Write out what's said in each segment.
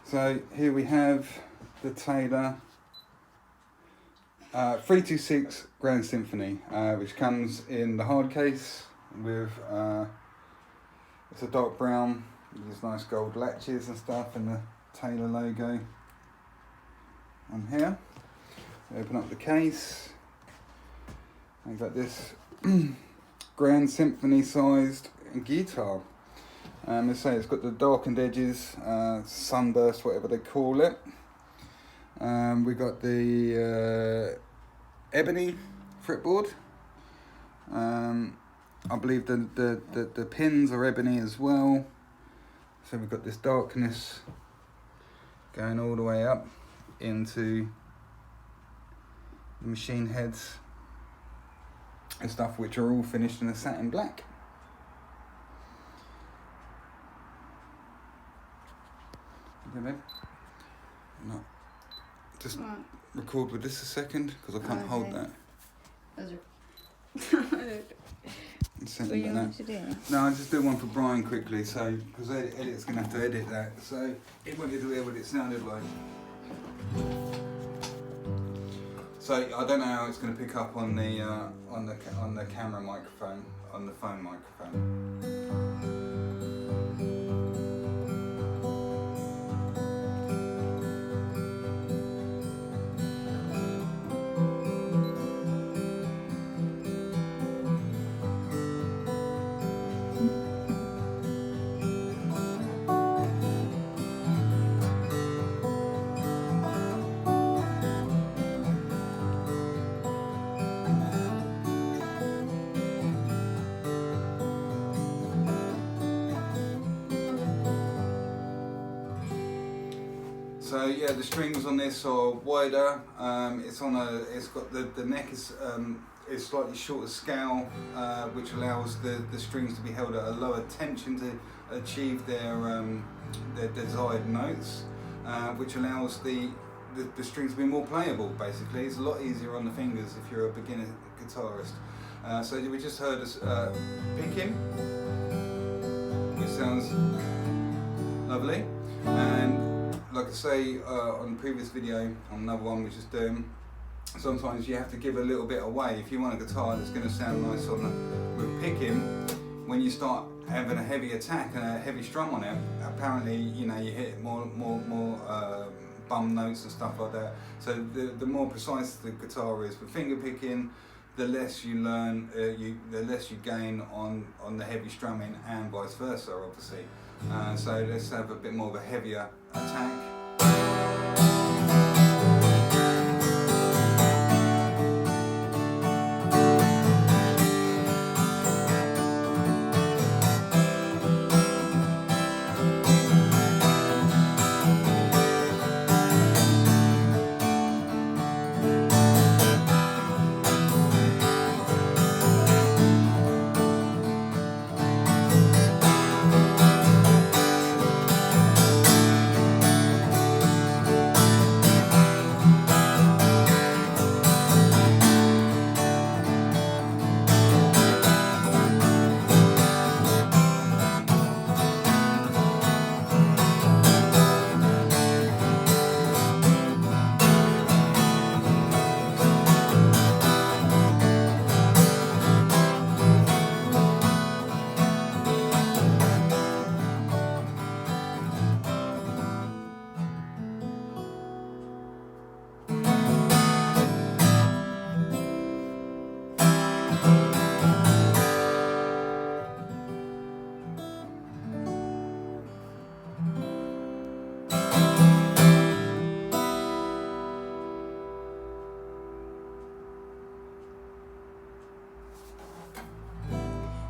So here we have the Taylor 326 Grand Symphony, which comes in the hard case with it's a dark brown with these nice gold latches and stuff, and the Taylor logo on here. Open up the case. I've got this Grand Symphony sized guitar. They say it's got the darkened edges, sunburst, whatever they call it. We got the ebony fretboard. I believe the pins are ebony as well. So we've got this darkness going all the way up into the machine heads and stuff, which are all finished in a satin black. Okay, babe. No. Just record with this a second, because I can't hold that. What do you want to do? No, I'll just do one for Brian quickly, so because Edit's going to have to edit that, so he wanted to hear what it sounded like. So I don't know how it's going to pick up on the camera microphone, on the phone microphone. So yeah, the strings on this are wider. It's got the neck is slightly shorter scale, which allows the strings to be held at a lower tension to achieve their desired notes, which allows the strings to be more playable. Basically, it's a lot easier on the fingers if you're a beginner guitarist. So we just heard us picking, which sounds lovely, and like I say on the previous video, on another one we was just doing, sometimes you have to give a little bit away. If you want a guitar that's going to sound nice with picking, when you start having a heavy attack and a heavy strum on it, apparently you hit more bum notes and stuff like that. So the more precise the guitar is with finger picking, the less you learn, the less you gain on the heavy strumming, and vice versa, obviously. So let's have a bit more of a heavier attack.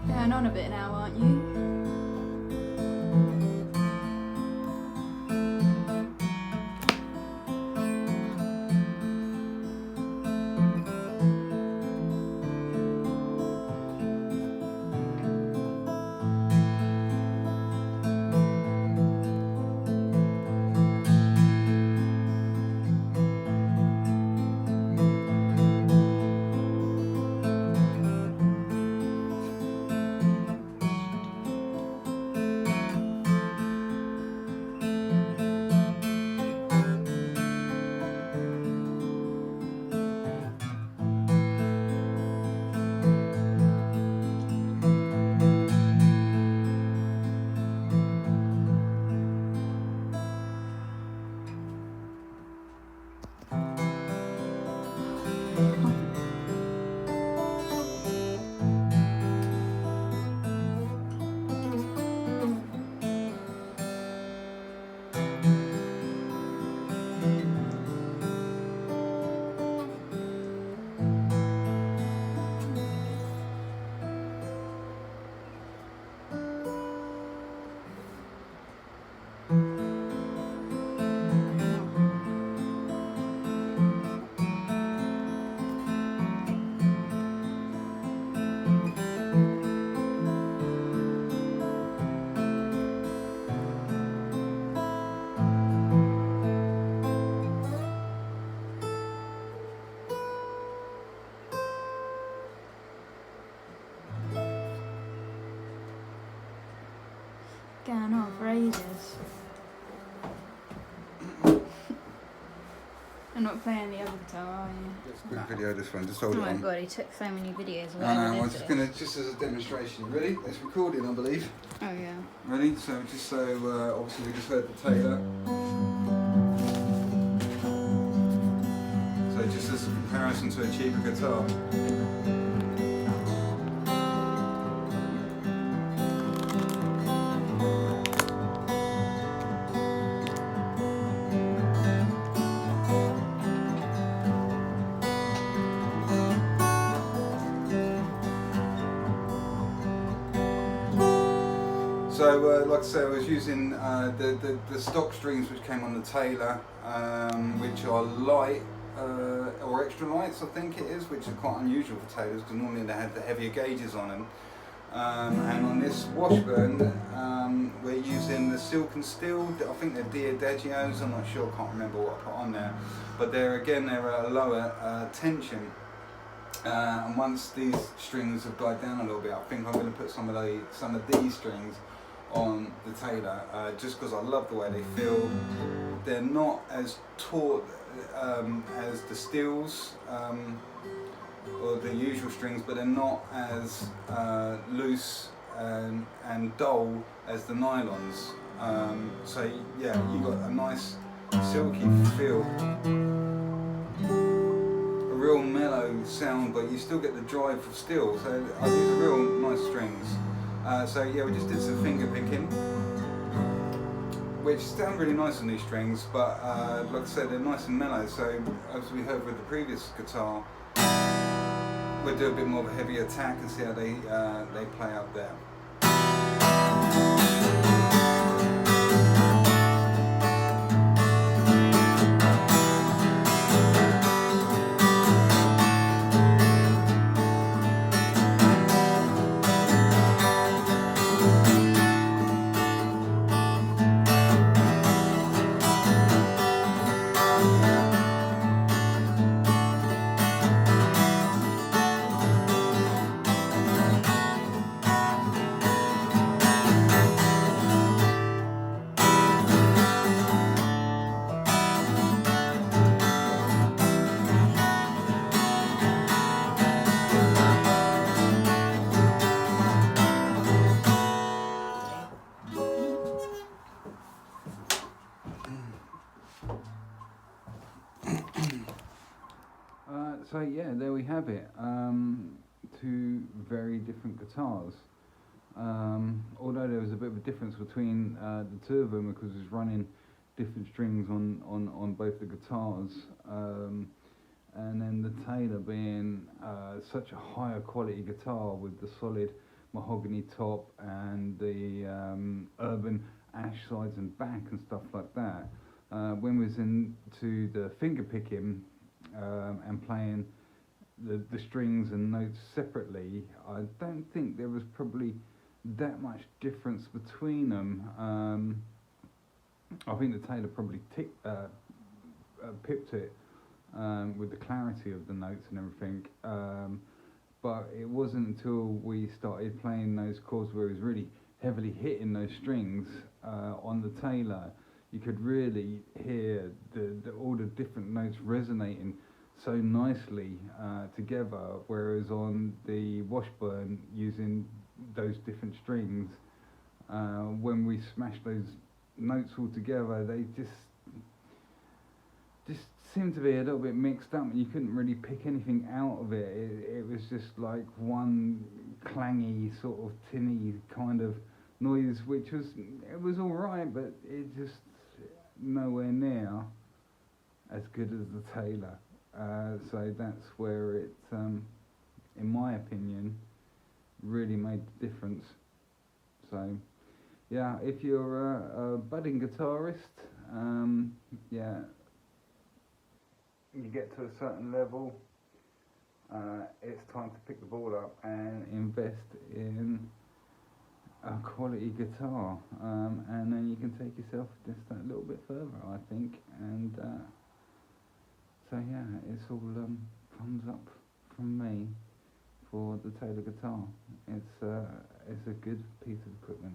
Going on a bit now, aren't you? going on for ages. I'm not playing the other guitar, are you? Let's quick video this one, just hold it Oh my on. god, he took so many videos away. I know, I'm just going to, just as a demonstration. Ready? It's recording, I believe. Oh yeah. Ready? So just so, obviously we just heard the Taylor. So just as a comparison to a cheaper guitar. So, like I say, I was using the stock strings which came on the Taylor, which are light, or extra lights I think it is, which are quite unusual for Taylors because normally they have the heavier gauges on them. And on this Washburn, we're using the Silk and Steel, I think they're Diadagios, I'm not sure, I can't remember what I put on there. But they're at a lower tension. And once these strings have died down a little bit, I think I'm going to put some of these strings on the Taylor, just because I love the way they feel. They're not as taut as the steels or the usual strings, but they're not as loose and dull as the nylons. So yeah, you got a nice silky feel, a real mellow sound, but you still get the drive of steel. So these are real nice strings. So yeah, we just did some finger picking, which sound really nice on these strings, but like I said, they're nice and mellow. So as we heard with the previous guitar, we'll do a bit more of a heavy attack and see how they play out there. So yeah, there we have it. Two very different guitars. Although there was a bit of a difference between the two of them because it's running different strings on both the guitars, and then the Taylor being such a higher quality guitar with the solid mahogany top and the urban ash sides and back and stuff like that. When we was into the finger picking and playing the strings and notes separately, I don't think there was probably that much difference between them. I think the Taylor probably pipped it with the clarity of the notes and everything, but it wasn't until we started playing those chords where it was really heavily hitting those strings on the Taylor, you could really hear all the different notes resonating so nicely together, whereas on the Washburn, using those different strings, when we smashed those notes all together, they just seemed to be a little bit mixed up, and you couldn't really pick anything out of it. It was just like one clangy sort of tinny kind of noise, which was all right, but it just nowhere near as good as the Taylor. So that's where it, in my opinion, really made the difference. So yeah, if you're a budding guitarist, yeah, you get to a certain level, it's time to pick the ball up and invest in a quality guitar, and then you can take yourself just a little bit further, I think. And so yeah, it's all thumbs up from me for the Taylor guitar. It's a good piece of equipment.